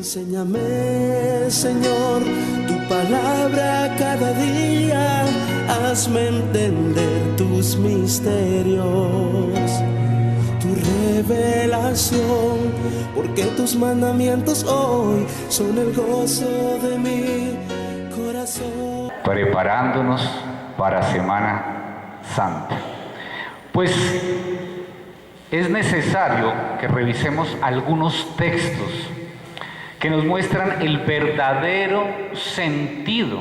Enséñame, Señor, tu palabra cada día, hazme entender tus misterios, tu revelación, porque tus mandamientos hoy son el gozo de mi corazón. Preparándonos para Semana Santa. Pues es necesario que revisemos algunos textos que nos muestran el verdadero sentido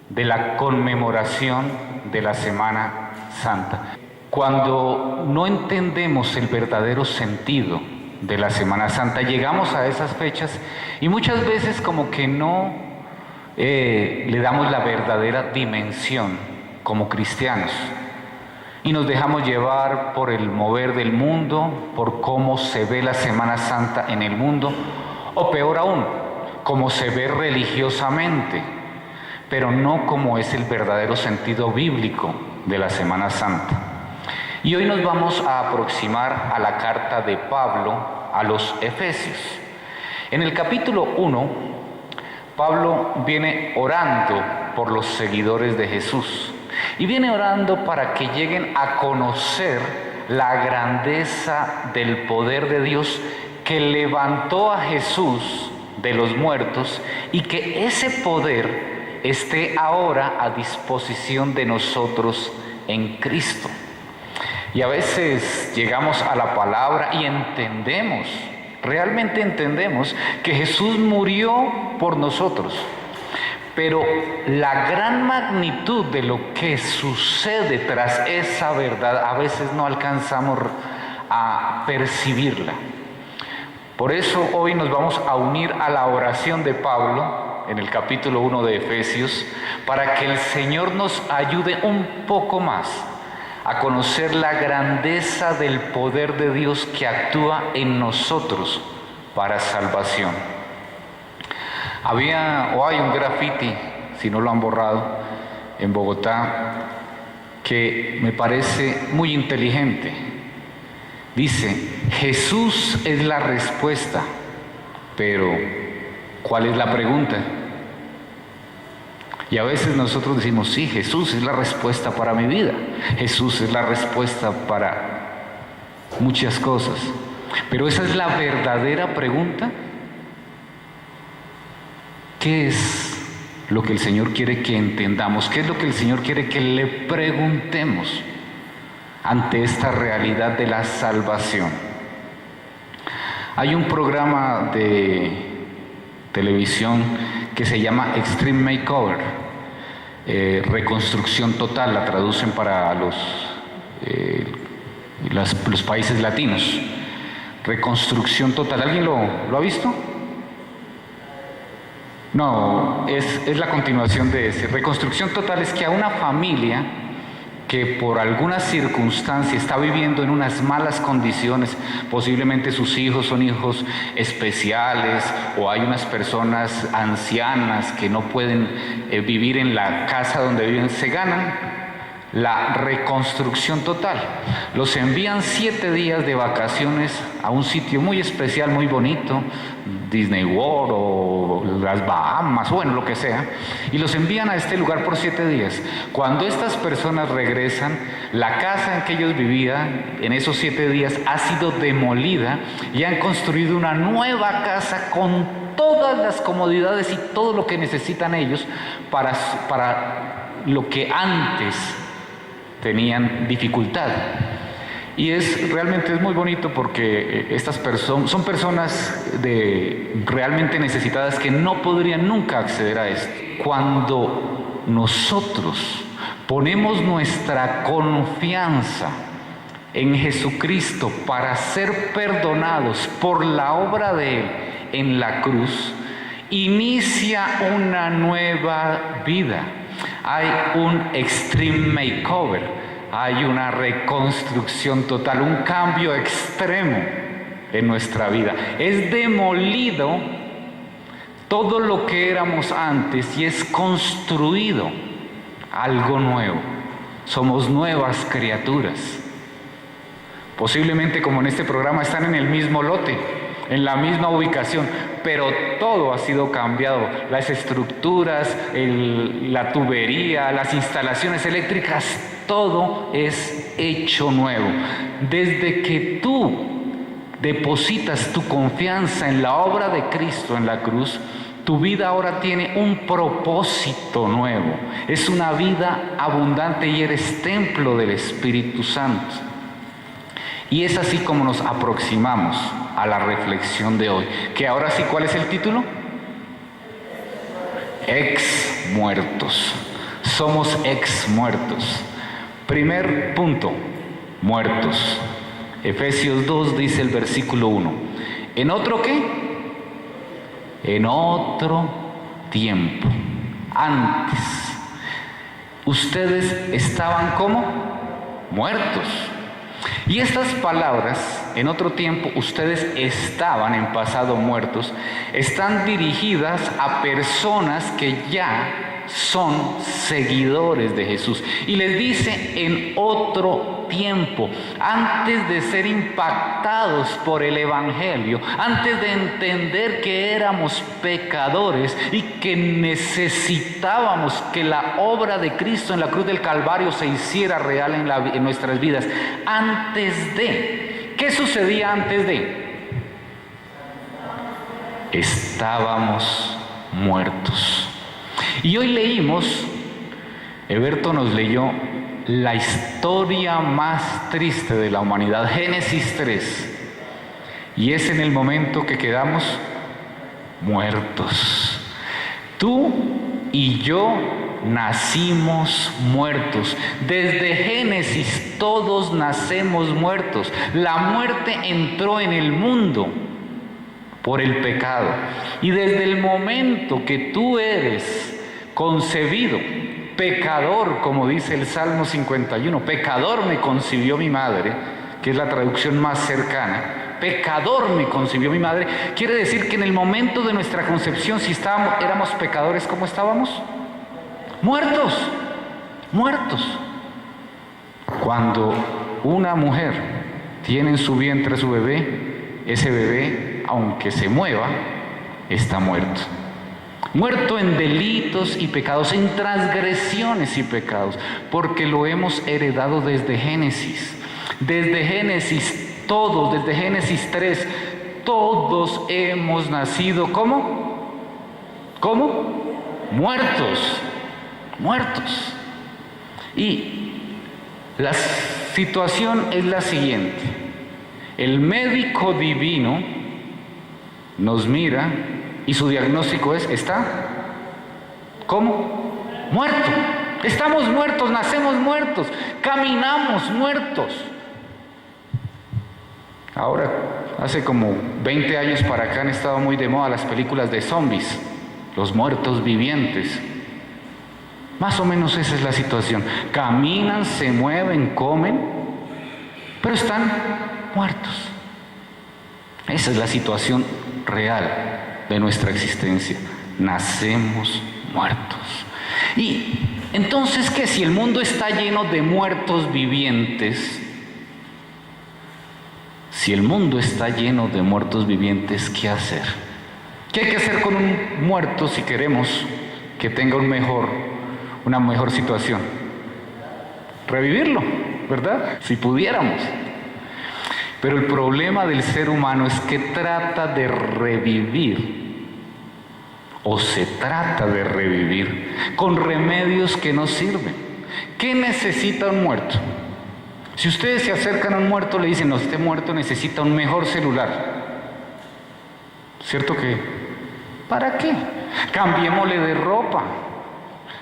de la conmemoración de la Semana Santa. Cuando no entendemos el verdadero sentido de la Semana Santa, llegamos a esas fechas y muchas veces como que no le damos la verdadera dimensión como cristianos. Y nos dejamos llevar por el mover del mundo, por cómo se ve la Semana Santa en el mundo, o peor aún, cómo se ve religiosamente, pero no como es el verdadero sentido bíblico de la Semana Santa. Y hoy nos vamos a aproximar a la carta de Pablo a los Efesios. En el capítulo 1, Pablo viene orando por los seguidores de Jesús y viene orando para que lleguen a conocer la grandeza del poder de Dios que levantó a Jesús de los muertos y que ese poder esté ahora a disposición de nosotros en Cristo. Y a veces llegamos a la palabra y entendemos, realmente entendemos que Jesús murió por nosotros, pero la gran magnitud de lo que sucede tras esa verdad a veces no alcanzamos a percibirla. Por eso hoy nos vamos a unir a la oración de Pablo en el capítulo 1 de Efesios para que el Señor nos ayude un poco más a conocer la grandeza del poder de Dios que actúa en nosotros para salvación. Hay un graffiti, si no lo han borrado, en Bogotá, que me parece muy inteligente. Dice, Jesús es la respuesta, pero ¿cuál es la pregunta? Y a veces nosotros decimos, sí, Jesús es la respuesta para mi vida, Jesús es la respuesta para muchas cosas, pero esa es la verdadera pregunta. ¿Qué es lo que el Señor quiere que entendamos? ¿Qué es lo que el Señor quiere que le preguntemos ante esta realidad de la salvación? Hay un programa de televisión que se llama Extreme Makeover, reconstrucción total, la traducen para los países latinos. Reconstrucción total, ¿alguien lo ha visto? No, es la continuación de ese. Reconstrucción total es que a una familia que por alguna circunstancia está viviendo en unas malas condiciones, posiblemente sus hijos son hijos especiales o hay unas personas ancianas que no pueden vivir en la casa donde viven, se ganan la reconstrucción total. Los envían 7 días de vacaciones a un sitio muy especial, muy bonito, Disney World o las Bahamas, bueno, lo que sea, y los envían a este lugar por 7 días. Cuando estas personas regresan, la casa en que ellos vivían en esos 7 días ha sido demolida y han construido una nueva casa con todas las comodidades y todo lo que necesitan ellos para lo que antes tenían dificultad. Y realmente es muy bonito porque estas personas son personas realmente necesitadas que no podrían nunca acceder a esto. Cuando nosotros ponemos nuestra confianza en Jesucristo para ser perdonados por la obra de Él en la cruz, inicia una nueva vida. Hay un extreme makeover, hay una reconstrucción total, un cambio extremo en nuestra vida. Es demolido todo lo que éramos antes y es construido algo nuevo. Somos nuevas criaturas. Posiblemente, como en este programa, están en el mismo lote. en la misma ubicación, pero todo ha sido cambiado. Las estructuras, la tubería, las instalaciones eléctricas, todo es hecho nuevo. Desde que tú depositas tu confianza en la obra de Cristo en la cruz, tu vida ahora tiene un propósito nuevo. Es una vida abundante y eres templo del Espíritu Santo. Y es así como nos aproximamos a la reflexión de hoy. Que ahora sí, ¿cuál es el título? Ex muertos. Somos ex muertos. Primer punto, muertos. Efesios 2 dice el versículo 1. ¿En otro qué? En otro tiempo. Antes. Ustedes estaban como muertos. Y estas palabras, en otro tiempo, ustedes estaban en pasado muertos, están dirigidas a personas que ya son seguidores de Jesús. Y les dice en otro tiempo, antes de ser impactados por el Evangelio, antes de entender que éramos pecadores y que necesitábamos que la obra de Cristo en la cruz del Calvario se hiciera real en nuestras vidas. Antes de, ¿qué sucedía antes de? Estábamos muertos. Y hoy leímos, Eberto nos leyó la historia más triste de la humanidad, Génesis 3. Y es en el momento que quedamos muertos. Tú y yo nacimos muertos. Desde Génesis todos nacemos muertos. La muerte entró en el mundo por el pecado. Y desde el momento que tú eres concebido, pecador, como dice el Salmo 51, pecador me concibió mi madre, que es la traducción más cercana, pecador me concibió mi madre, quiere decir que en el momento de nuestra concepción, si éramos pecadores, ¿cómo estábamos? Muertos, muertos. Cuando una mujer tiene en su vientre a su bebé, ese bebé, aunque se mueva, está muerto. Muerto en delitos y pecados, en transgresiones y pecados, porque lo hemos heredado desde Génesis. Desde Génesis, todos, desde Génesis 3, todos hemos nacido, ¿cómo? ¿Cómo? Muertos, muertos. Y la situación es la siguiente. El médico divino nos mira y su diagnóstico es, ¿está? ¿Cómo? Muerto. Estamos muertos, nacemos muertos, caminamos muertos. Ahora, hace como 20 años para acá han estado muy de moda las películas de zombies, los muertos vivientes. Más o menos esa es la situación. Caminan, se mueven, comen, pero están muertos. Esa es la situación real de nuestra existencia. Nacemos muertos. Y entonces, ¿qué? Si el mundo está lleno de muertos vivientes, si el mundo está lleno de muertos vivientes, ¿qué hacer? ¿Qué hay que hacer con un muerto si queremos que tenga una mejor situación? Revivirlo, ¿verdad? Si pudiéramos. Pero el problema del ser humano es que trata de revivir, o se trata de revivir, con remedios que no sirven. ¿Qué necesita un muerto? Si ustedes se acercan a un muerto, le dicen, no, este muerto necesita un mejor celular. ¿Cierto que? ¿Para qué? Cambiémosle de ropa.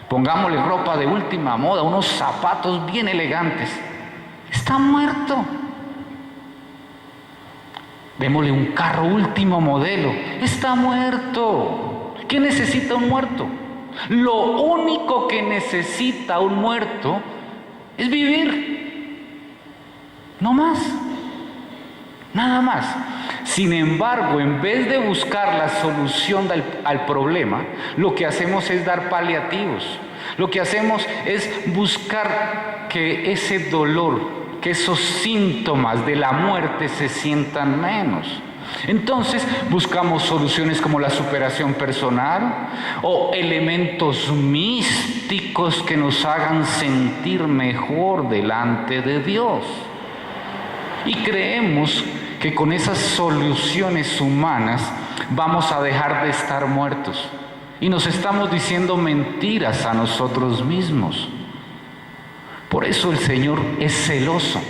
Pongámosle ropa de última moda, unos zapatos bien elegantes. Está muerto. Démosle un carro último modelo. Está muerto. ¿Qué necesita un muerto? Lo único que necesita un muerto es vivir. No más. Nada más. Sin embargo, en vez de buscar la solución al problema, lo que hacemos es dar paliativos. Lo que hacemos es buscar que ese dolor, que esos síntomas de la muerte se sientan menos. Entonces buscamos soluciones como la superación personal o elementos místicos que nos hagan sentir mejor delante de Dios. Y creemos que con esas soluciones humanas vamos a dejar de estar muertos. Y nos estamos diciendo mentiras a nosotros mismos. Por eso el Señor es celoso.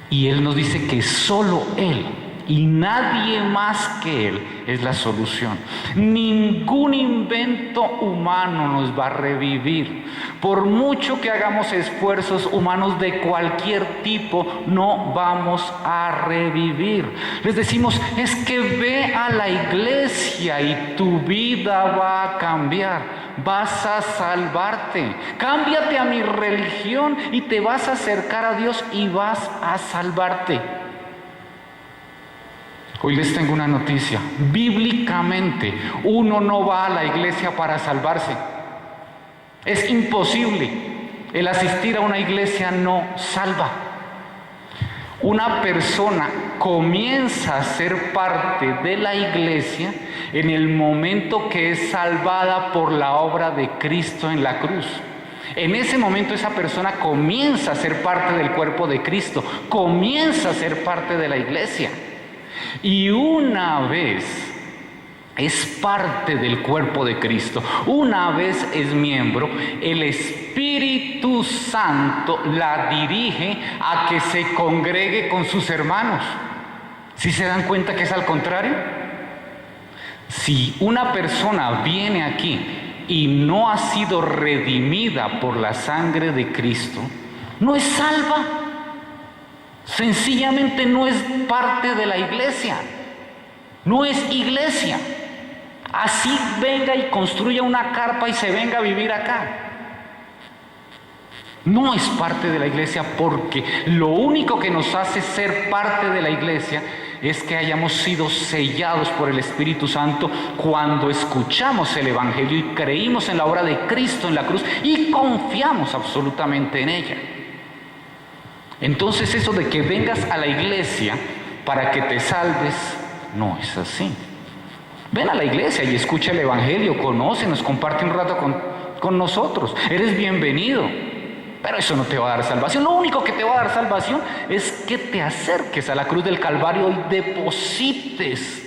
Y Él nos dice que solo Él y nadie más que Él es la solución. Ningún invento humano nos va a revivir. Por mucho que hagamos esfuerzos humanos de cualquier tipo, no vamos a revivir. Les decimos, es que ve a la iglesia y tu vida va a cambiar. Vas a salvarte. Cámbiate a mi religión y te vas a acercar a Dios y vas a salvarte. Hoy les tengo una noticia. Bíblicamente, uno no va a la iglesia para salvarse. Es imposible. El asistir a una iglesia no salva. Una persona comienza a ser parte de la iglesia en el momento que es salvada por la obra de Cristo en la cruz. En ese momento esa persona comienza a ser parte del cuerpo de Cristo, comienza a ser parte de la iglesia. Y una vez es parte del cuerpo de Cristo, una vez es miembro, el Espíritu Santo la dirige a que se congregue con sus hermanos. ¿Sí se dan cuenta que es al contrario? Si una persona viene aquí y no ha sido redimida por la sangre de Cristo, no es salva. Sencillamente no es parte de la iglesia. No es iglesia. Así venga y construya una carpa y se venga a vivir acá. No es parte de la iglesia, porque lo único que nos hace ser parte de la iglesia es que hayamos sido sellados por el Espíritu Santo cuando escuchamos el Evangelio y creímos en la obra de Cristo en la cruz y confiamos absolutamente en ella. Entonces eso de que vengas a la iglesia para que te salves, no es así. Ven a la iglesia y escucha el Evangelio, conócenos, comparte un rato con nosotros. Eres bienvenido, pero eso no te va a dar salvación. Lo único que te va a dar salvación es que te acerques a la cruz del Calvario y deposites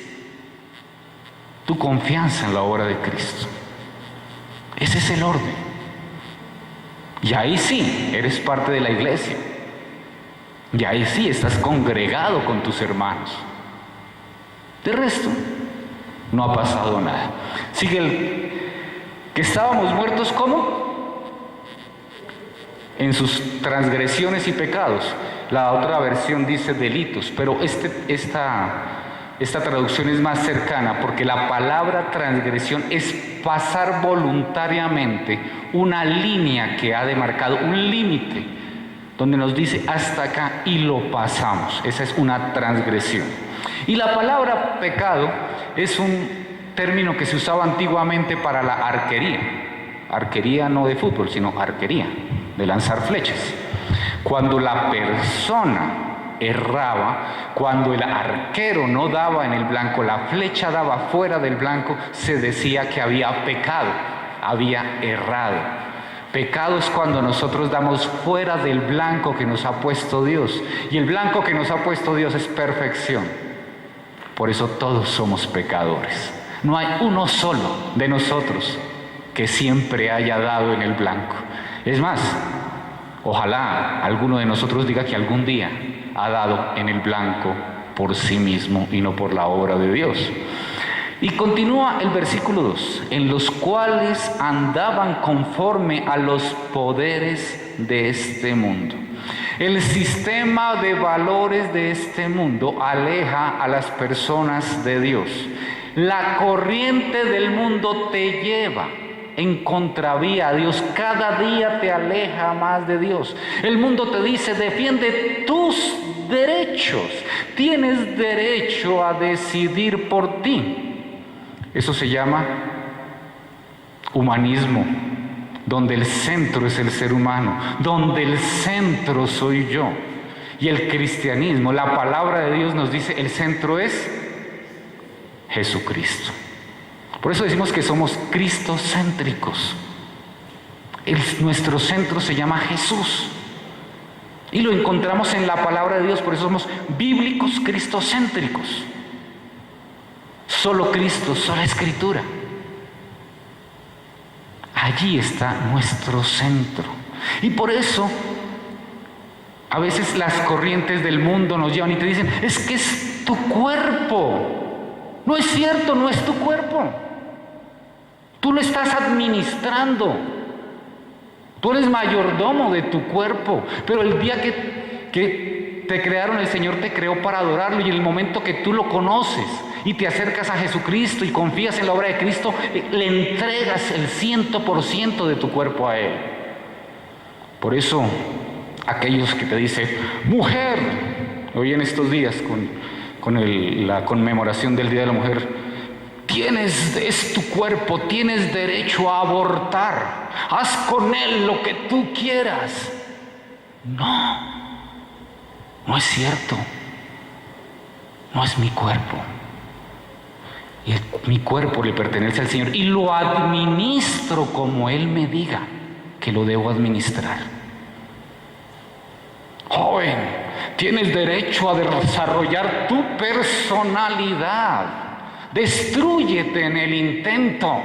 tu confianza en la obra de Cristo. Ese es el orden. Y ahí sí, eres parte de la iglesia. Y ahí sí estás congregado con tus hermanos. De resto, no ha pasado nada. Sigue que estábamos muertos, ¿cómo? En sus transgresiones y pecados. La otra versión dice delitos, pero esta traducción es más cercana, porque la palabra transgresión es pasar voluntariamente una línea que ha demarcado, un límite, donde nos dice hasta acá y lo pasamos. Esa es una transgresión. Y la palabra pecado es un término que se usaba antiguamente para la arquería. Arquería no de fútbol, sino arquería, de lanzar flechas. Cuando la persona erraba, cuando el arquero no daba en el blanco, la flecha daba fuera del blanco, se decía que había pecado, había errado. Pecado es cuando nosotros damos fuera del blanco que nos ha puesto Dios. Y el blanco que nos ha puesto Dios es perfección. Por eso todos somos pecadores. No hay uno solo de nosotros que siempre haya dado en el blanco. Es más, ojalá alguno de nosotros diga que algún día ha dado en el blanco por sí mismo y no por la obra de Dios. Y continúa el versículo 2, en los cuales andaban conforme a los poderes de este mundo. El sistema de valores de este mundo aleja a las personas de Dios. La corriente del mundo te lleva en contravía a Dios. Cada día te aleja más de Dios. El mundo te dice, defiende tus derechos. Tienes derecho a decidir por ti. Eso se llama humanismo, donde el centro es el ser humano, donde el centro soy yo. Y el cristianismo, la palabra de Dios nos dice, el centro es Jesucristo. Por eso decimos que somos cristocéntricos. Nuestro centro se llama Jesús. Y lo encontramos en la palabra de Dios, por eso somos bíblicos cristocéntricos. Solo Cristo, sola Escritura. Allí está nuestro centro. Y por eso, a veces las corrientes del mundo nos llevan y te dicen, es que es tu cuerpo. No es cierto, no es tu cuerpo. Tú lo estás administrando. Tú eres mayordomo de tu cuerpo. Pero el día que te crearon, el Señor te creó para adorarlo. Y en el momento que tú lo conoces y te acercas a Jesucristo y confías en la obra de Cristo, le entregas el 100% de tu cuerpo a Él. Por eso, aquellos que te dicen, mujer, hoy en estos días con la conmemoración del Día de la Mujer, es tu cuerpo, tienes derecho a abortar, haz con él lo que tú quieras. No es cierto, no es mi cuerpo. Mi cuerpo le pertenece al Señor y lo administro como Él me diga que lo debo administrar. Joven, tienes derecho a desarrollar tu personalidad. Destrúyete en el intento.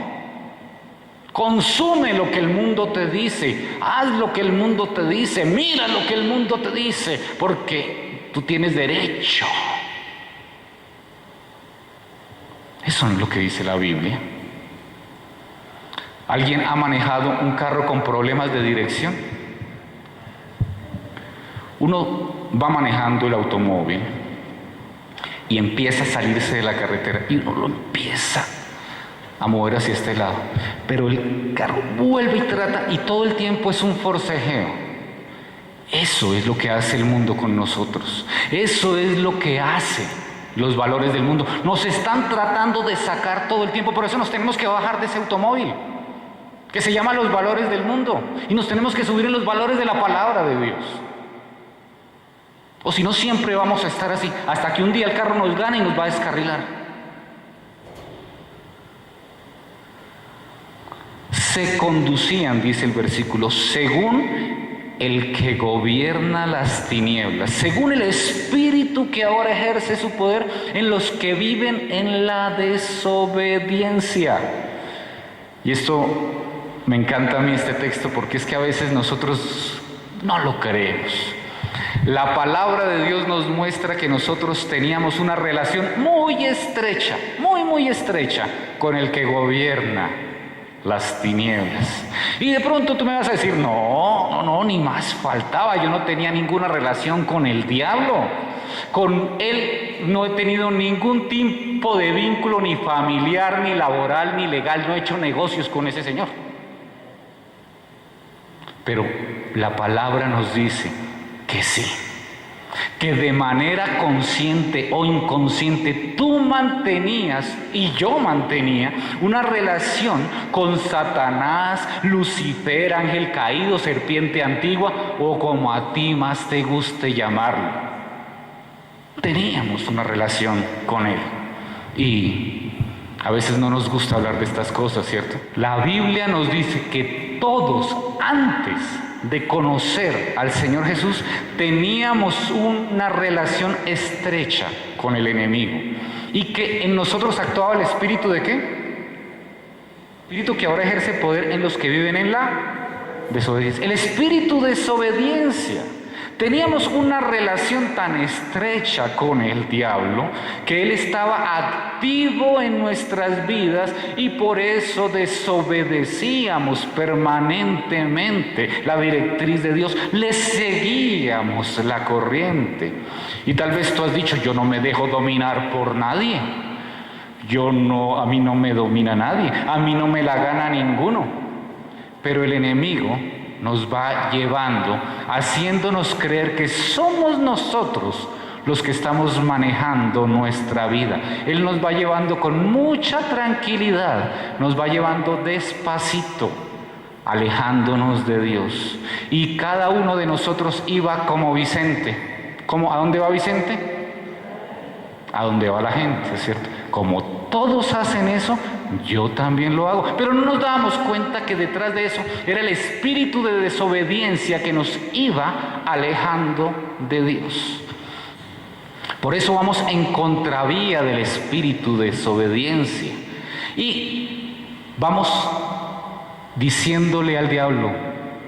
Consume lo que el mundo te dice. Haz lo que el mundo te dice. Mira lo que el mundo te dice. Porque tú tienes derecho. Eso no es lo que dice la Biblia. ¿Alguien ha manejado un carro con problemas de dirección? Uno va manejando el automóvil y empieza a salirse de la carretera y uno lo empieza a mover hacia este lado, pero el carro vuelve y trata y todo el tiempo es un forcejeo. Eso es lo que hace el mundo con nosotros. Eso es lo que hace los valores del mundo. Nos están tratando de sacar todo el tiempo, por eso nos tenemos que bajar de ese automóvil que se llama los valores del mundo y nos tenemos que subir en los valores de la palabra de Dios. O si no, siempre vamos a estar así, hasta que un día el carro nos gane y nos va a descarrilar. Se conducían, dice el versículo, según el que gobierna las tinieblas, según el espíritu que ahora ejerce su poder en los que viven en la desobediencia. Y esto me encanta a mí este texto porque es que a veces nosotros no lo creemos. La palabra de Dios nos muestra que nosotros teníamos una relación muy estrecha, muy estrecha con el que gobierna las tinieblas. Y de pronto tú me vas a decir, no, ni más faltaba, yo no tenía ninguna relación con el diablo. Con él no he tenido ningún tipo de vínculo, ni familiar, ni laboral, ni legal, no he hecho negocios con ese señor. Pero la palabra nos dice que sí, que de manera consciente o inconsciente tú mantenías y yo mantenía una relación con Satanás, Lucifer, ángel caído, serpiente antigua o como a ti más te guste llamarlo. Teníamos una relación con él y a veces no nos gusta hablar de estas cosas, ¿cierto? La Biblia nos dice que todos antes de conocer al Señor Jesús teníamos una relación estrecha con el enemigo y que en nosotros actuaba el espíritu ¿de qué? Espíritu que ahora ejerce poder en los que viven en la desobediencia. El espíritu de desobediencia. Teníamos una relación tan estrecha con el diablo que él estaba activo en nuestras vidas y por eso desobedecíamos permanentemente la directriz de Dios, le seguíamos la corriente. Y tal vez tú has dicho, yo no me dejo dominar por nadie, a mí no me domina nadie, a mí no me la gana ninguno, pero el enemigo nos va llevando, haciéndonos creer que somos nosotros los que estamos manejando nuestra vida. Él nos va llevando con mucha tranquilidad, nos va llevando despacito, alejándonos de Dios. Y cada uno de nosotros iba como Vicente, ¿Cómo? ¿A dónde va Vicente? A dónde va la gente, ¿cierto? Como todos hacen eso, yo también lo hago. Pero no nos dábamos cuenta que detrás de eso era el espíritu de desobediencia que nos iba alejando de Dios. Por eso vamos en contravía del espíritu de desobediencia. Y vamos diciéndole al diablo: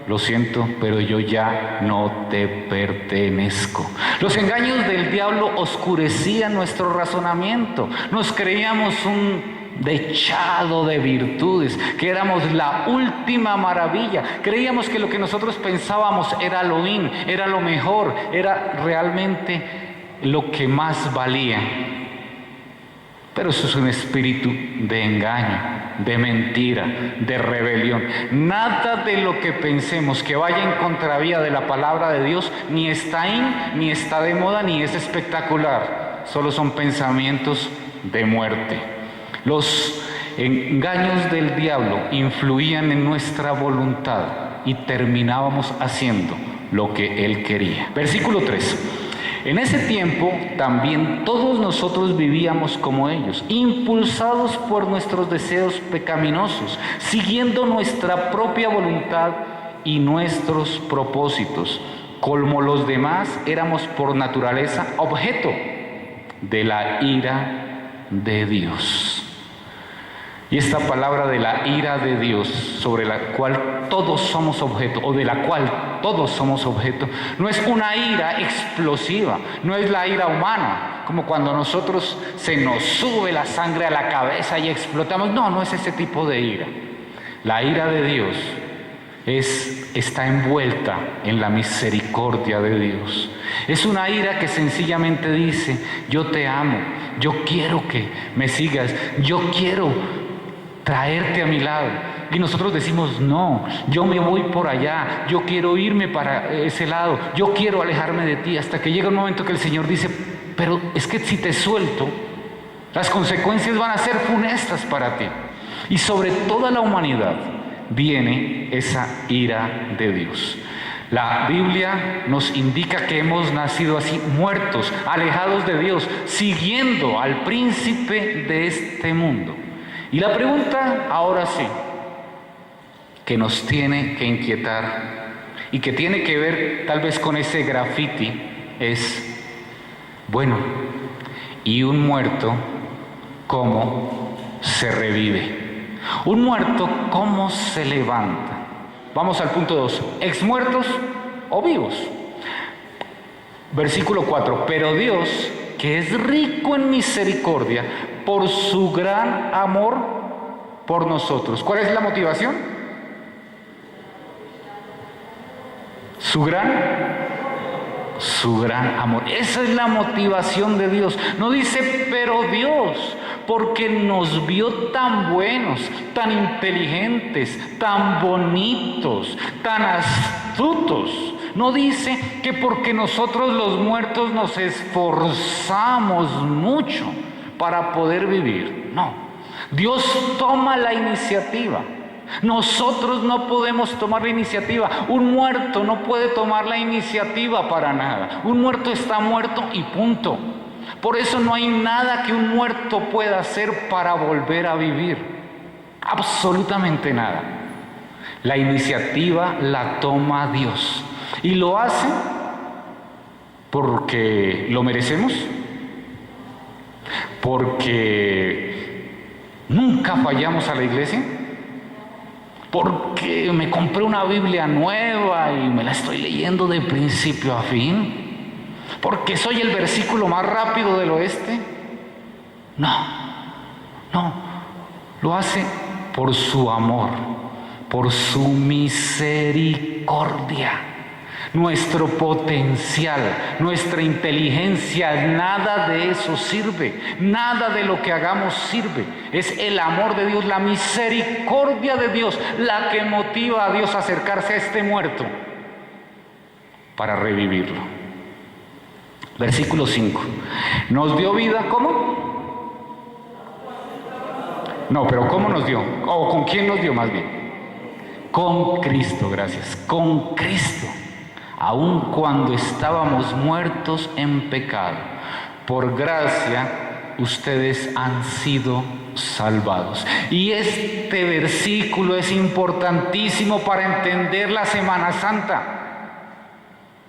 lo siento, pero yo ya no te pertenezco. Los engaños del diablo oscurecían nuestro razonamiento. Nos creíamos un dechado de virtudes, que éramos la última maravilla. Creíamos que lo que nosotros pensábamos era lo in, era lo mejor, era realmente lo que más valía. Pero eso es un espíritu de engaño, de mentira, de rebelión. Nada de lo que pensemos que vaya en contravía de la palabra de Dios ni está ni está de moda, ni es espectacular. Solo son pensamientos de muerte. Los engaños del diablo influían en nuestra voluntad y terminábamos haciendo lo que él quería. Versículo 3. En ese tiempo también todos nosotros vivíamos como ellos, impulsados por nuestros deseos pecaminosos, siguiendo nuestra propia voluntad y nuestros propósitos. Como los demás, éramos por naturaleza objeto de la ira de Dios. Y esta palabra de la ira de Dios, sobre la cual todos somos objeto, o de la cual todos somos objeto, no es una ira explosiva, no es la ira humana, como cuando a nosotros se nos sube la sangre a la cabeza y explotamos. No es ese tipo de ira. La ira de Dios está envuelta en la misericordia de Dios. Es una ira que sencillamente dice: yo te amo, yo quiero que me sigas, yo quiero traerte a mi lado. Y nosotros decimos: no, yo me voy por allá, yo quiero irme para ese lado, yo quiero alejarme de ti, hasta que llega un momento que el Señor dice: pero es que si te suelto, las consecuencias van a ser funestas para ti. Y sobre toda la humanidad viene esa ira de Dios. La Biblia nos indica que hemos nacido así, muertos, alejados de Dios, siguiendo al príncipe de este mundo. Y la pregunta, ahora sí, que nos tiene que inquietar y que tiene que ver tal vez con ese graffiti es: bueno, ¿y un muerto cómo se revive? ¿Un muerto cómo se levanta? Vamos al punto 2. ¿Exmuertos o vivos? Versículo 4. Pero Dios, que es rico en misericordia, por su gran amor por nosotros. ¿Cuál es la motivación? Su gran amor. Esa es la motivación de Dios. No dice: pero Dios, porque nos vio tan buenos, tan inteligentes, tan bonitos, tan astutos. No dice que porque nosotros los muertos nos esforzamos mucho para poder vivir. No, Dios toma la iniciativa. Nosotros no podemos tomar la iniciativa. Un muerto no puede tomar la iniciativa para nada. Un muerto está muerto y punto. Por eso no hay nada que un muerto pueda hacer para volver a vivir. Absolutamente nada. La iniciativa la toma Dios. Y lo hace porque lo merecemos, porque nunca fallamos a la iglesia, porque me compré una Biblia nueva y me la estoy leyendo de principio a fin, porque soy el versículo más rápido del oeste. No, lo hace por su amor, por su misericordia. Nuestro potencial, nuestra inteligencia, nada de eso sirve, nada de lo que hagamos sirve. Es el amor de Dios, la misericordia de Dios, la que motiva a Dios a acercarse a este muerto para revivirlo. Versículo 5. ¿Nos dio vida cómo? No, pero ¿cómo nos dio? ¿O con quién nos dio más bien? Con Cristo, gracias. Con Cristo. aun cuando estábamos muertos en pecado, por gracia ustedes han sido salvados. Y este versículo es importantísimo para entender la Semana Santa.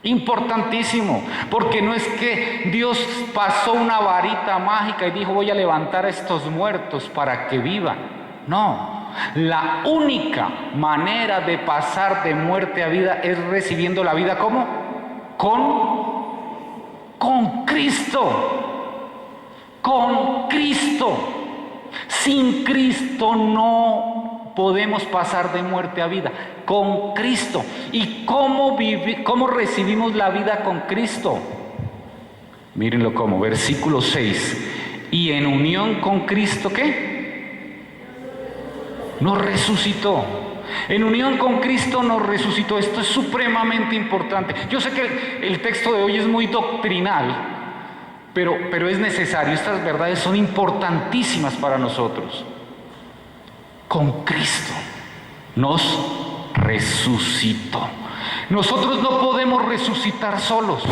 Importantísimo, porque no es que Dios pasó una varita mágica y dijo: voy a levantar a estos muertos para que vivan. No, la única manera de pasar de muerte a vida es recibiendo la vida. ¿cómo? Con Cristo. Con Cristo. Sin Cristo no podemos pasar de muerte a vida. Con Cristo. ¿Y cómo recibimos la vida con Cristo? Mírenlo cómo, versículo 6. Y en unión con Cristo, ¿qué? Nos resucitó. En unión con Cristo nos resucitó. Esto es supremamente importante. Yo sé que el texto de hoy es muy doctrinal, pero es necesario. Estas verdades son importantísimas para nosotros. Con Cristo nos resucitó. Nosotros no podemos resucitar solos.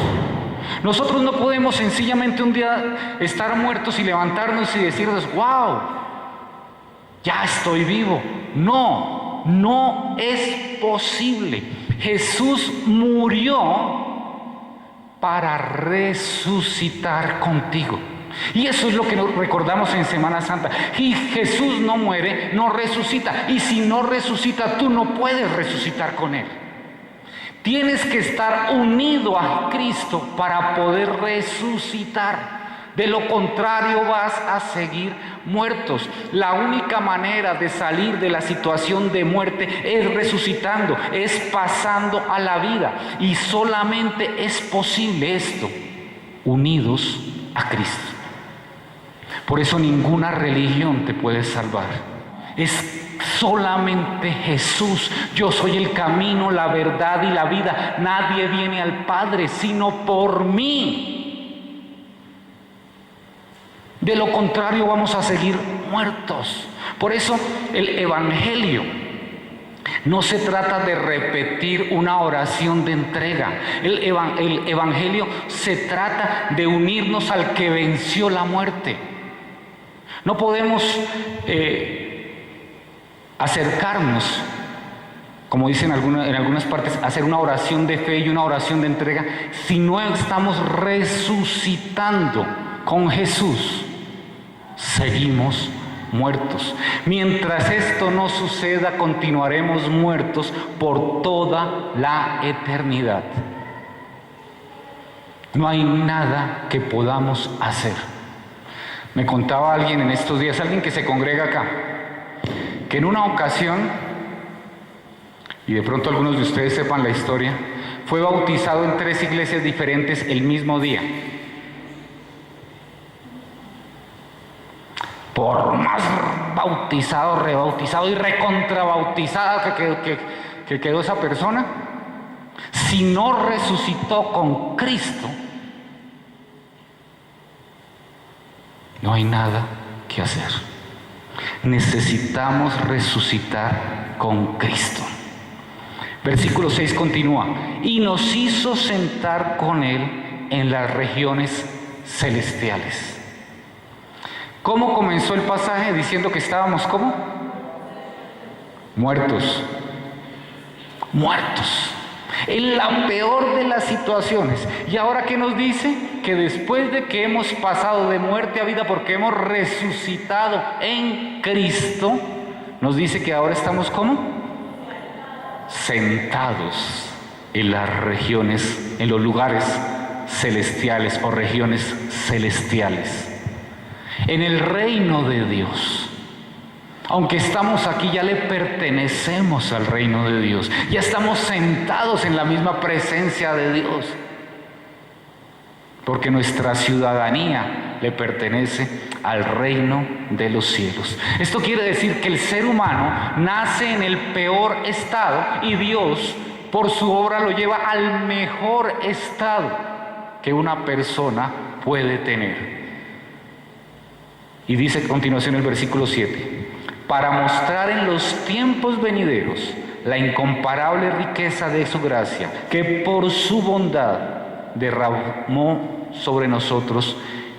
Nosotros no podemos sencillamente un día estar muertos y levantarnos y decirnos: wow, ya estoy vivo. No, no es posible. Jesús murió para resucitar contigo. Y eso es lo que nos recordamos en Semana Santa. Y Jesús no muere, no resucita. Y si no resucita, tú no puedes resucitar con Él. Tienes que estar unido a Cristo para poder resucitar. De lo contrario, vas a seguir muertos. La única manera de salir de la situación de muerte es resucitando, es pasando a la vida. Y solamente es posible esto unidos a Cristo. Por eso ninguna religión te puede salvar. Es solamente Jesús. Yo soy el camino, la verdad y la vida. Nadie viene al Padre sino por mí. De lo contrario vamos a seguir muertos. Por eso el Evangelio no se trata de repetir una oración de entrega. El Evangelio se trata de unirnos al que venció la muerte. No podemos acercarnos, como dicen en algunas partes, hacer una oración de fe y una oración de entrega si no estamos resucitando con Jesús. Seguimos muertos. Mientras esto no suceda, continuaremos muertos por toda la eternidad. No hay nada que podamos hacer. Me contaba alguien en estos días, alguien que se congrega acá, que en una ocasión, y de pronto algunos de ustedes sepan la historia, fue bautizado en 3 iglesias diferentes el mismo día. Por más bautizado, rebautizado y recontrabautizado que quedó esa persona, si no resucitó con Cristo, no hay nada que hacer. Necesitamos resucitar con Cristo. Versículo 6 continúa: y nos hizo sentar con Él en las regiones celestiales. ¿Cómo comenzó el pasaje? Diciendo que estábamos, ¿cómo? Muertos. Muertos. En la peor de las situaciones. ¿Y ahora qué nos dice? Que después de que hemos pasado de muerte a vida porque hemos resucitado en Cristo, nos dice que ahora estamos, ¿cómo? Sentados en las regiones, en los lugares celestiales o regiones celestiales. En el reino de Dios. Aunque estamos aquí, ya le pertenecemos al reino de Dios. Ya estamos sentados en la misma presencia de Dios. Porque nuestra ciudadanía le pertenece al reino de los cielos. Esto quiere decir que el ser humano nace en el peor estado y Dios, por su obra, lo lleva al mejor estado que una persona puede tener. Y dice a continuación el versículo 7: para mostrar en los tiempos venideros la incomparable riqueza de su gracia, que por su bondad derramó sobre nosotros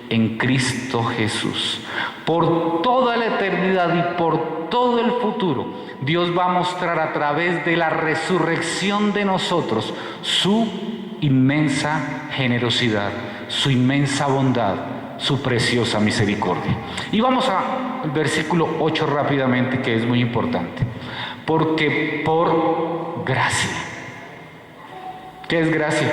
en Cristo Jesús. Por toda la eternidad y por todo el futuro, Dios va a mostrar a través de la resurrección de nosotros su inmensa generosidad, su inmensa bondad, su preciosa misericordia. Y vamos al versículo 8 rápidamente, que es muy importante. Porque por gracia. ¿Qué es gracia?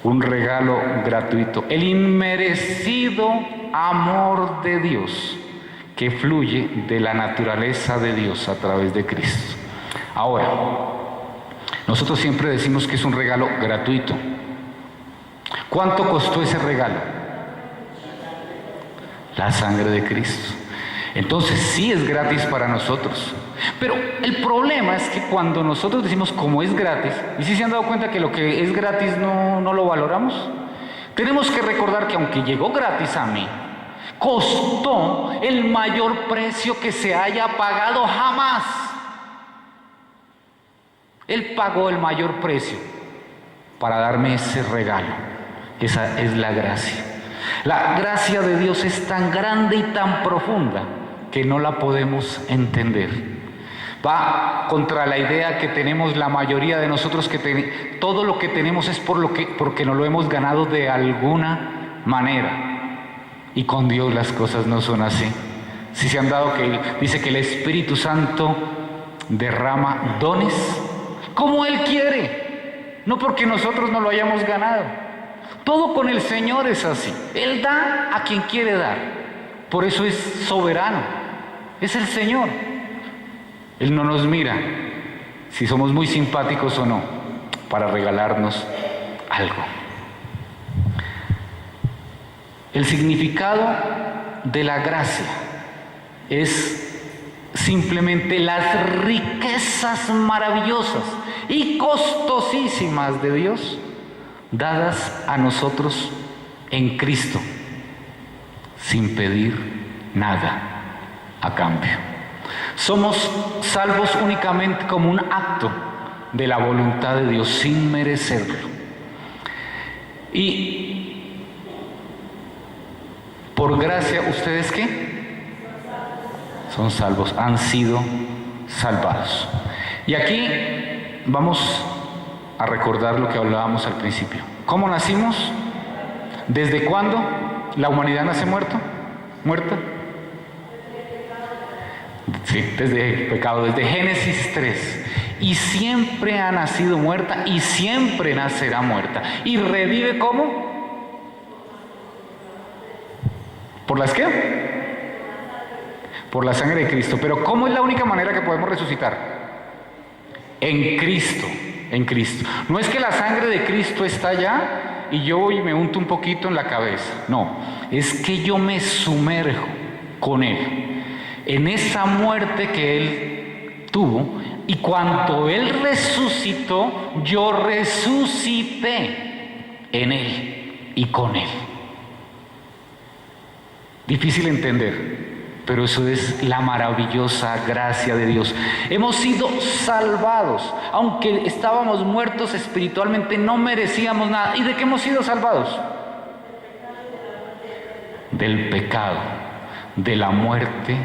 Un regalo gratuito, el inmerecido amor de Dios que fluye de la naturaleza de Dios a través de Cristo. Ahora, nosotros siempre decimos que es un regalo gratuito. ¿Cuánto costó ese regalo? La sangre de Cristo. Entonces sí es gratis para nosotros. Pero el problema es que cuando nosotros decimos como es gratis, y si se han dado cuenta que lo que es gratis no lo valoramos, tenemos que recordar que aunque llegó gratis a mí, costó el mayor precio que se haya pagado jamás. Él pagó el mayor precio para darme ese regalo. Esa es la gracia. La gracia de Dios es tan grande y tan profunda que no la podemos entender. Va contra la idea que tenemos la mayoría de nosotros, que todo lo que tenemos es porque nos lo hemos ganado de alguna manera. Y con Dios las cosas no son así. Si se han dado que dice que el Espíritu Santo derrama dones como Él quiere, no porque nosotros no lo hayamos ganado. Todo con el Señor es así. Él da a quien quiere dar. Por eso es soberano. Es el Señor. Él no nos mira si somos muy simpáticos o no para regalarnos algo. El significado de la gracia es simplemente las riquezas maravillosas y costosísimas de Dios dadas a nosotros en Cristo, sin pedir nada a cambio. Somos salvos únicamente como un acto de la voluntad de Dios, sin merecerlo. Y por gracia, ¿ustedes qué? Son salvos, han sido salvados. Y aquí vamos a recordar lo que hablábamos al principio. ¿Cómo nacimos? ¿Desde cuándo la humanidad nace muerta? Sí, desde el pecado, desde Génesis 3. Y siempre ha nacido muerta y siempre nacerá muerta. ¿Y revive cómo? ¿Por las qué? Por la sangre de Cristo. Pero ¿cómo es la única manera que podemos resucitar? En Cristo. En Cristo. No es que la sangre de Cristo está allá y yo voy y me unto un poquito en la cabeza. No, es que yo me sumerjo con Él en esa muerte que Él tuvo, y cuando Él resucitó, yo resucité en Él y con Él. Difícil entender, pero eso es la maravillosa gracia de Dios. Hemos sido salvados, aunque estábamos muertos espiritualmente, no merecíamos nada. ¿Y de qué hemos sido salvados? Del pecado, de la muerte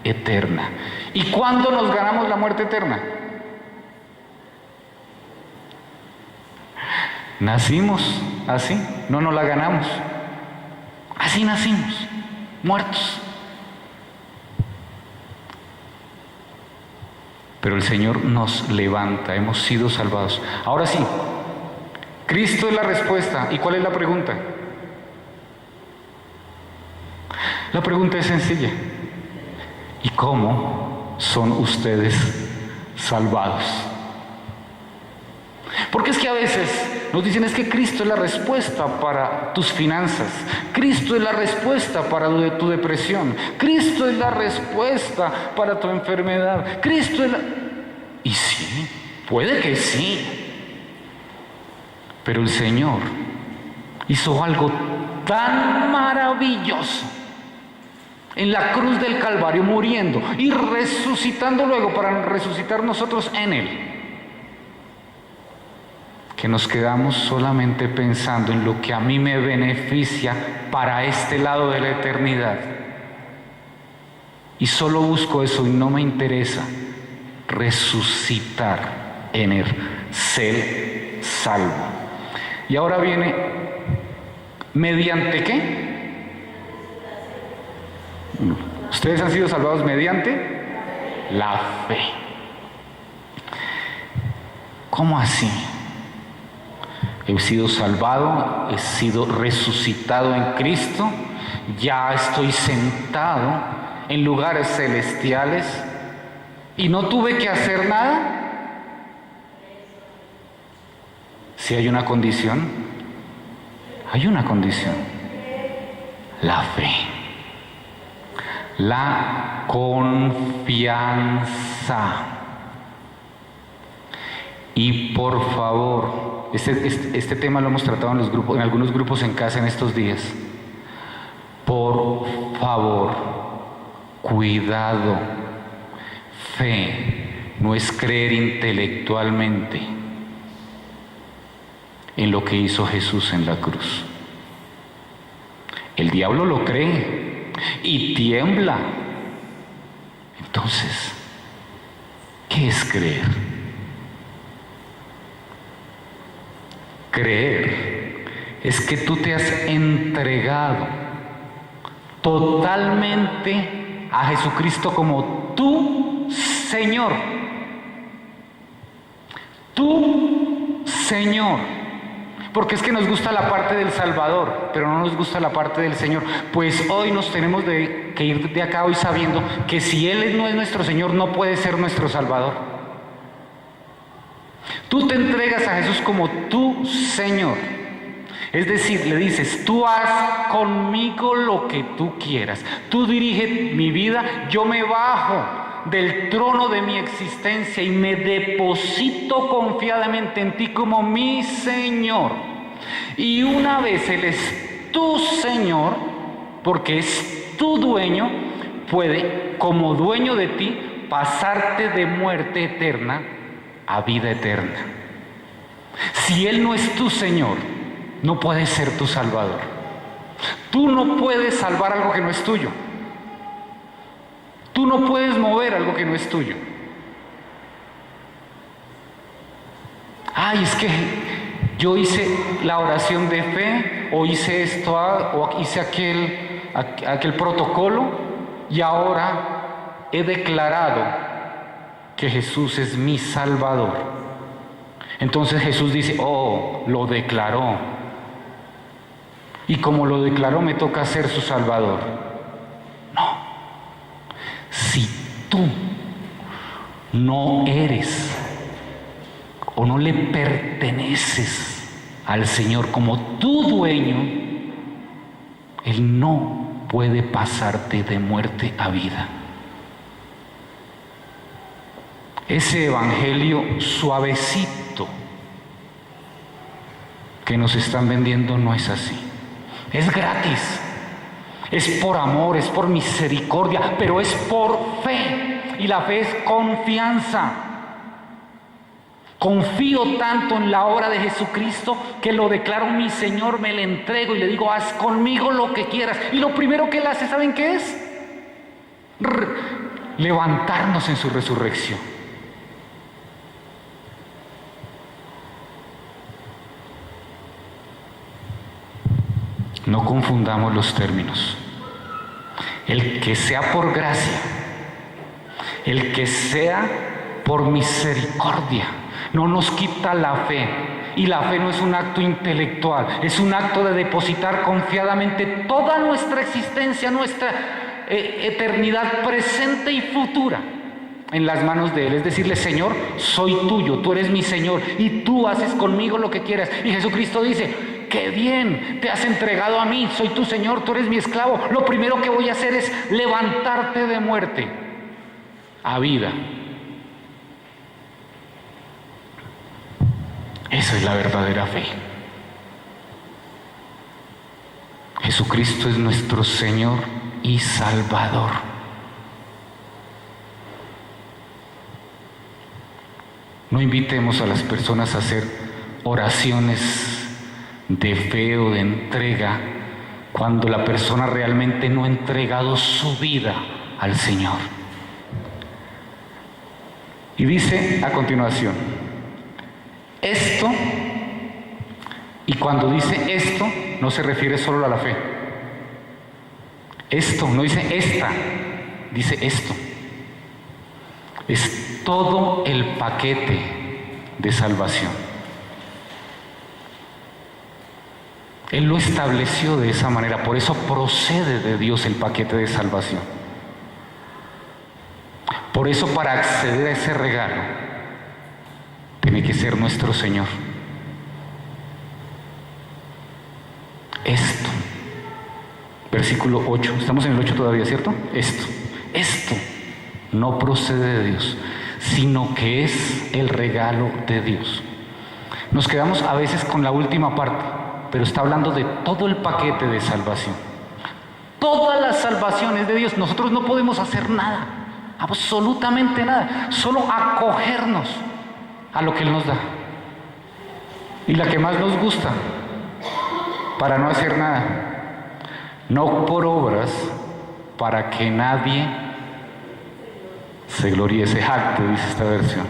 eterna. ¿Y cuándo nos ganamos la muerte eterna? Nacimos así, no nos la ganamos. Así nacimos, muertos. Pero el Señor nos levanta, hemos sido salvados. Ahora sí, Cristo es la respuesta. ¿Y cuál es la pregunta? La pregunta es sencilla. ¿Y cómo son ustedes salvados? Porque es que a veces nos dicen, es que Cristo es la respuesta para tus finanzas, Cristo es la respuesta para tu depresión, Cristo es la respuesta para tu enfermedad, Cristo es la... Y sí, puede que sí, pero el Señor hizo algo tan maravilloso en la cruz del Calvario, muriendo y resucitando luego para resucitar nosotros en Él, que nos quedamos solamente pensando en lo que a mí me beneficia para este lado de la eternidad. Y solo busco eso y no me interesa resucitar en Él, ser salvo. Y ahora viene, ¿mediante qué? Ustedes han sido salvados mediante la fe. ¿Cómo así? He sido salvado, he sido resucitado en Cristo, ya estoy sentado en lugares celestiales y no tuve que hacer nada. Si hay una condición, hay una condición: la fe, la confianza. Y por favor, este tema lo hemos tratado en los grupos, en algunos grupos en casa en estos días. Por favor, cuidado. Fe no es creer intelectualmente en lo que hizo Jesús en la cruz. El diablo lo cree y tiembla. Entonces, ¿qué es creer? Creer es que tú te has entregado totalmente a Jesucristo como tu Señor. Tu Señor. Porque es que nos gusta la parte del Salvador, pero no nos gusta la parte del Señor. Pues hoy nos tenemos que ir de acá hoy sabiendo que si Él no es nuestro Señor, no puede ser nuestro Salvador. Tú te entregas a Jesús como tu Señor. Es decir, le dices, tú haz conmigo lo que tú quieras. Tú dirige mi vida, yo me bajo del trono de mi existencia y me deposito confiadamente en ti como mi Señor. Y una vez Él es tu Señor, porque es tu dueño, puede, como dueño de ti, pasarte de muerte eterna a vida eterna. Si Él no es tu Señor, no puede ser tu Salvador. Tú no puedes salvar algo que no es tuyo. Tú no puedes mover algo que no es tuyo. Ay, es que yo hice la oración de fe, o hice esto, o hice aquel protocolo, y ahora he declarado que Jesús es mi Salvador. Entonces Jesús dice, oh, lo declaró. Y como lo declaró, me toca ser su Salvador. No. Si tú no eres o no le perteneces al Señor como tu dueño, Él no puede pasarte de muerte a vida. Ese evangelio suavecito que nos están vendiendo no es así. Es gratis, es por amor, es por misericordia, pero es por fe. Y la fe es confianza. Confío tanto en la obra de Jesucristo que lo declaro mi Señor, me le entrego y le digo, haz conmigo lo que quieras. Y lo primero que Él hace, ¿saben qué es? Levantarnos en su resurrección. No confundamos los términos. El que sea por gracia, el que sea por misericordia, no nos quita la fe. Y la fe no es un acto intelectual, es un acto de depositar confiadamente toda nuestra existencia, nuestra eternidad presente y futura en las manos de Él. Es decirle, Señor, soy tuyo, tú eres mi Señor y tú haces conmigo lo que quieras. Y Jesucristo dice, qué bien, te has entregado a mí, soy tu Señor, tú eres mi esclavo. Lo primero que voy a hacer es levantarte de muerte a vida. Esa es la verdadera fe. Jesucristo es nuestro Señor y Salvador. No invitemos a las personas a hacer oraciones de fe o de entrega cuando la persona realmente no ha entregado su vida al Señor. Y dice a continuación, esto, y cuando dice esto, no se refiere solo a la fe. Esto, no dice esta, dice esto. Es todo el paquete de salvación. Él lo estableció de esa manera, por eso procede de Dios el paquete de salvación. Por eso, para acceder a ese regalo, tiene que ser nuestro Señor. Esto, versículo 8, estamos en el 8 todavía, ¿cierto? Esto no procede de Dios, sino que es el regalo de Dios. Nos quedamos a veces con la última parte, pero está hablando de todo el paquete de salvación. Toda la salvación es de Dios. Nosotros no podemos hacer nada, absolutamente nada, solo acogernos a lo que Él nos da. Y la que más nos gusta, para no hacer nada, no por obras, para que nadie se gloríe, se jacte, dice esta versión.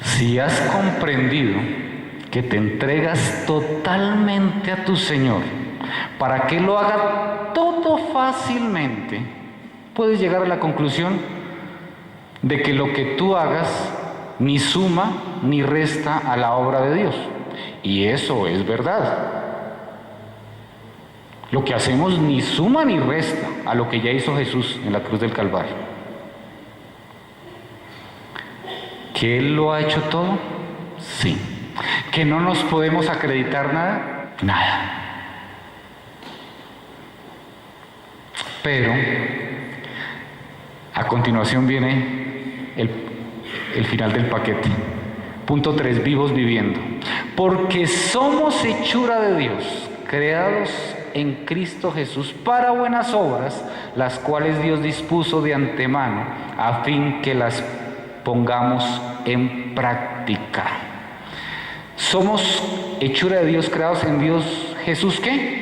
Si has comprendido que te entregas totalmente a tu Señor para que lo haga todo fácilmente, puedes llegar a la conclusión de que lo que tú hagas ni suma ni resta a la obra de Dios. Y eso es verdad. Lo que hacemos ni suma ni resta a lo que ya hizo Jesús en la cruz del Calvario. ¿Que Él lo ha hecho todo? Sí. ¿Que no nos podemos acreditar nada? Nada. Pero a continuación viene el final del paquete. Punto 3, vivos viviendo. Porque somos hechura de Dios, creados en Cristo Jesús para buenas obras, las cuales Dios dispuso de antemano a fin que las pongamos en práctica. Somos hechura de Dios, creados en Dios Jesús, ¿qué?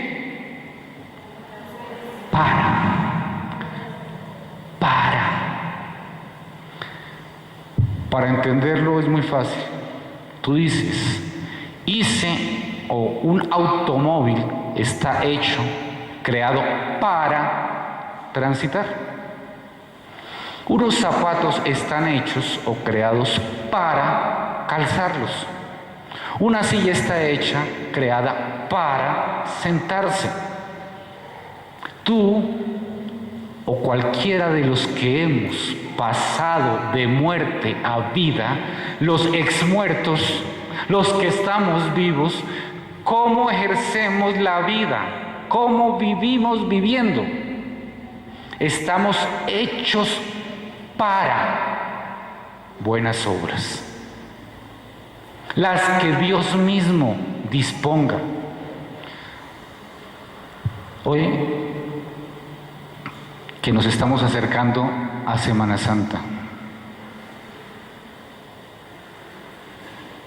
Para entenderlo es muy fácil. Tú dices, un automóvil está hecho, creado para transitar. Unos zapatos están hechos o creados para calzarlos. Una silla está hecha, creada para sentarse. Tú o cualquiera de los que hemos pasado de muerte a vida, los exmuertos, los que estamos vivos, ¿cómo ejercemos la vida? ¿Cómo vivimos viviendo? Estamos hechos para buenas obras, las que Dios mismo disponga. Hoy que nos estamos acercando a Semana Santa,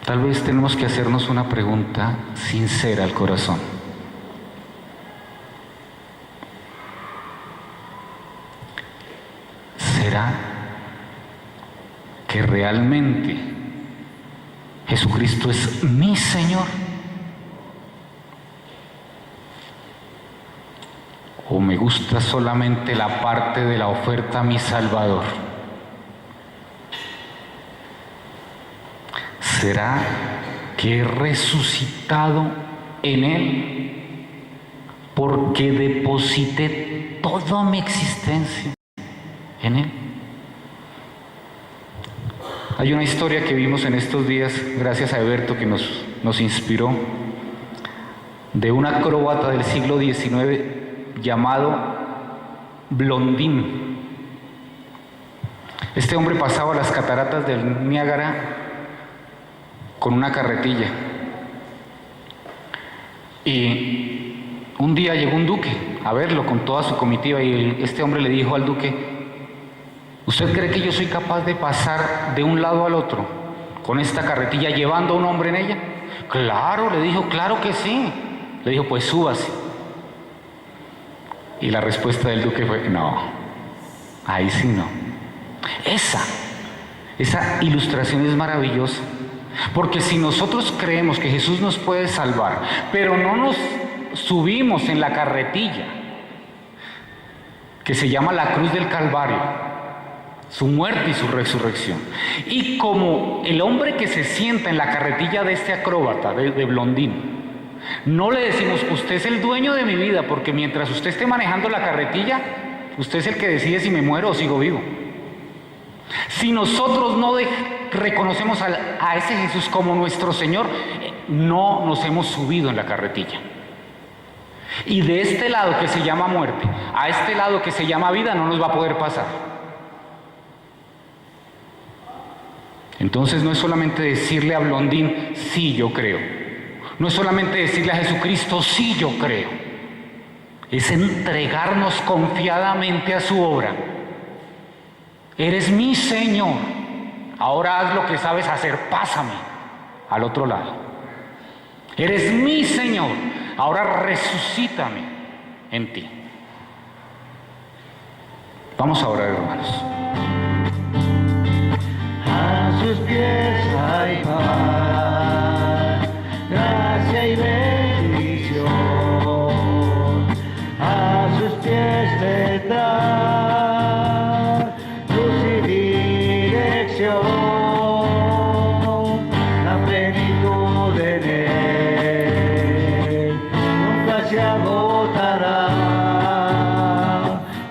tal vez tenemos que hacernos una pregunta sincera al corazón. ¿Será que realmente Jesucristo es mi Señor? ¿O me gusta solamente la parte de la oferta mi Salvador? ¿Será que he resucitado en Él porque deposité toda mi existencia en Él? Hay una historia que vimos en estos días, gracias a Eberto, que nos inspiró, de un acróbata del siglo XIX llamado Blondín. Este hombre pasaba las cataratas del Niágara con una carretilla, y Un día llegó un duque a verlo con toda su comitiva y este hombre le dijo al duque: ¿usted cree que yo soy capaz de pasar de un lado al otro con esta carretilla llevando a un hombre en ella? Claro, le dijo, claro que sí. Le dijo, pues súbase. Y la respuesta del duque fue: no, ahí sí no. Esa ilustración es maravillosa, porque si nosotros creemos que Jesús nos puede salvar, pero no nos subimos en la carretilla que se llama la cruz del Calvario, su muerte y su resurrección, y como el hombre que se sienta en la carretilla de este acróbata, de Blondín, no le decimos: usted es el dueño de mi vida, porque mientras usted esté manejando la carretilla, usted es el que decide si me muero o sigo vivo. Si nosotros no reconocemos a ese Jesús como nuestro Señor, no nos hemos subido en la carretilla. Y de este lado que se llama muerte a este lado que se llama vida no nos va a poder pasar. Entonces no es solamente decirle a Blondín: sí, yo creo. No es solamente decirle a Jesucristo: sí, yo creo. Es entregarnos confiadamente a su obra. Eres mi Señor, ahora haz lo que sabes hacer, pásame al otro lado. Eres mi Señor, ahora resucítame en ti. Vamos a orar, hermanos. A sus pies hay paz, gracia y bendición. A sus pies vendrá luz y dirección, la plenitud en él nunca se agotará.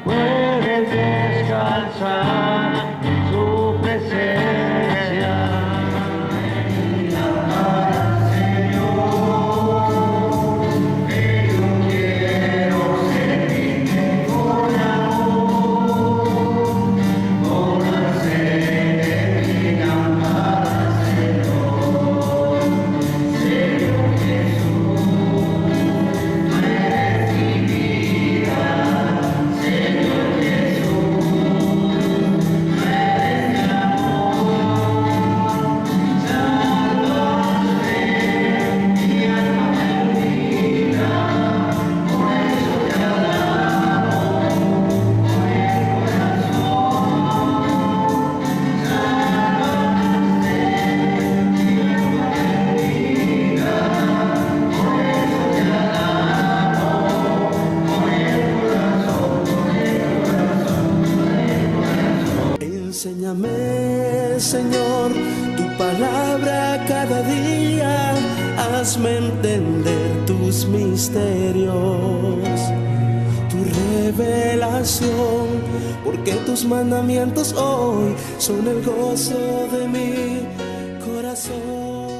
Puedes descansar en su presencia. Enséñame, Señor, tu palabra cada día, hazme entender tus misterios, tu revelación, porque tus mandamientos hoy son el gozo de mi corazón.